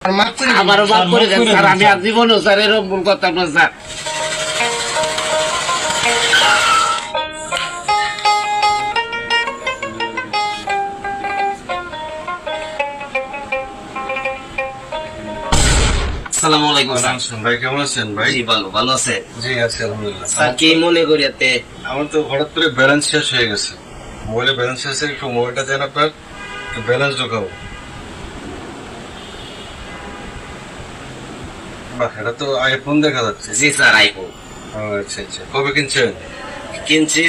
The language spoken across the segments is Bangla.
আবারও মাফ করে দেন স্যার, আমি আর জীবনেও স্যার এরকম ভুল করতাম না স্যার। আসসালামু আলাইকুম স্যার। ভাই কেমন আছেন ভাই? জি ভালো, ভালো আছে জি আছি আলহামদুলিল্লাহ। স্যার। কি মনে করিয়াতে? আমার তো হঠাৎ করে ব্যালেন্স শেষ হয়ে গেছে, মোবাইলে ব্যালেন্স শেষ হয়ে একটু মোবাইলটা দেন আপনার, ব্যালেন্স ঢোকাবো। বাহ, এটা তো আইফোন দেখা যাচ্ছে। জি স্যার, আইফোন। ও আচ্ছা আচ্ছা, কবে কিনছেন? কিনছি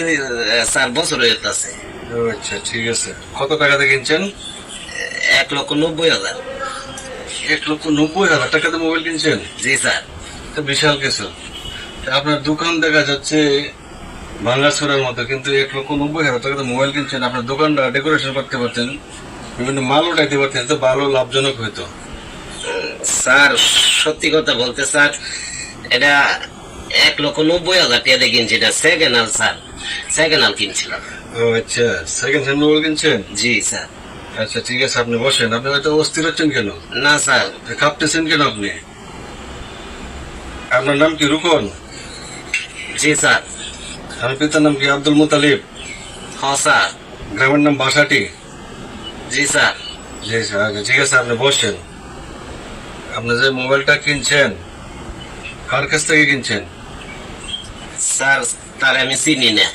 স্যার, বছর হইতে আছে। ও আচ্ছা ঠিক আছে, কত টাকাতে কিনছেন? 1,90,000। 1,90,000 টাকাতে মোবাইল কিনছেন? জি স্যার। তো বিশাল কিছু। আপনার দোকান দেখা যাচ্ছে ভাঙ্গাচোরার মতো, কিন্তু 1,90,000 টাকাতে মোবাইল কিনছেন। আপনার দোকানটা ডেকোরেশন করতে পারতেন, বিভিন্ন মাল উঠাইতে পারতেন, তো ভালো লাভজনক হইতো। স্যার সত্যি কথা বলতে স্যার, এটা 1,90,000 টাকা দিয়ে কিনছি। এটা second hand sir, second hand কিনছিলাম। ও আচ্ছা, সেকেন্ড হ্যান্ড মোবাইল কিনছেন? জি স্যার। আচ্ছা ঠিক আছে, আপনি বসেন। আপনি হয়তো অস্থির হচ্ছেন কেন? না স্যার। কাঁপতেছেন কেন আপনি? আপনার নাম কি রুকন? জি স্যার। আমার পিতার নাম কি আব্দুল মুতালিব? হ্যাঁ স্যার। গ্রামের নাম বাসাটি? জি স্যার। জি স্যার। আচ্ছা ঠিক আছে, আপনি বসেন। আপনি যে মোবাইলটা কিনছেন, কার কাছ থেকে কিনছেন? স্যার তার আমি চিনি না।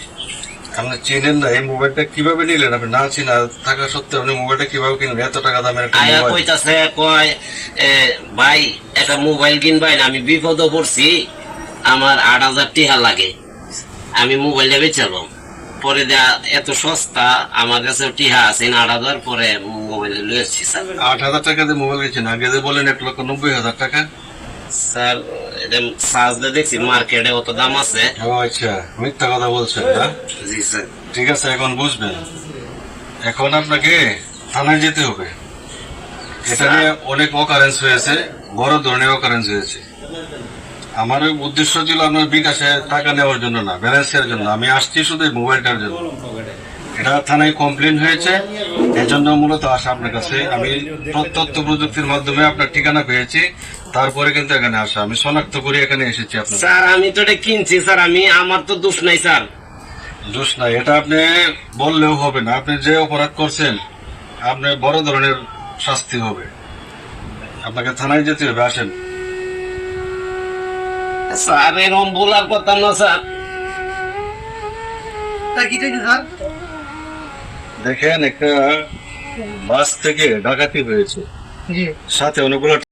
আপনি চিনেন না? এই মোবাইলটা কিভাবে নিলেন? আপনি না চিনা থাকা সত্ত্বেও আপনি মোবাইলটা কিভাবে কিনলেন? এত টাকা দামের একটা আয়া মোবাইল। কইতাছে, কয় ভাই একটা মোবাইল কিনবাই না, আমি বিপদে পড়ছি, আমার 8,000 টাকা লাগে, আমি মোবাইলটা বেচালাম। পরে দেয়া এত সস্তা, আমার কাছে টিহা আছে 8,000, পরে মোবাইল লয়ে আসছি স্যার। 8,000 টাকা দিয়ে মোবাইল কিনছেন, আগে যে বলেন 1,90,000 টাকা। স্যার এটা সাজলে দেখছি মার্কেটে অত দাম আছে। ও আচ্ছা, মিথ্যা কথা বলছেন না? জি স্যার। ঠিক আছে, এখন বুঝবেন। এখন আপনাকে থানায় যেতে হবে। এটা নিয়ে অনেক অকারেন্স হয়েছে, বড় ধরনের অকারেন্স হয়েছে। আমার উদ্দেশ্য ছিল আপনার বিকাশে টাকা নেওয়ার জন্য না, ব্যালেন্সের জন্য। আমি আসছি শুধু এই মোবাইলটার জন্য। এটা থানায় কমপ্লেন হয়েছে, এজন্য মূলত আসা আপনার কাছে। আমি তথ্য প্রযুক্তির মাধ্যমে আপনার ঠিকানা পেয়েছি, তারপরে কিন্তু এখানে আসা, আমি শনাক্ত করে এখানে এসেছি আপনার। স্যার আমি তো এটা কিনছি স্যার, আমার তো দোষ নাই স্যার। দোষ নাই, এটা আপনি বললেও হবে না। আপনি যে অপরাধ করছেন, আপনার বড় ধরনের শাস্তি হবে। আপনাকে থানায় যেতে হবে, আসেন। স্যার এরকম বলার কথা না স্যার। দেখেন, একটা বাস থেকে ডাকাতি হয়েছে, সাথে অনেকগুলো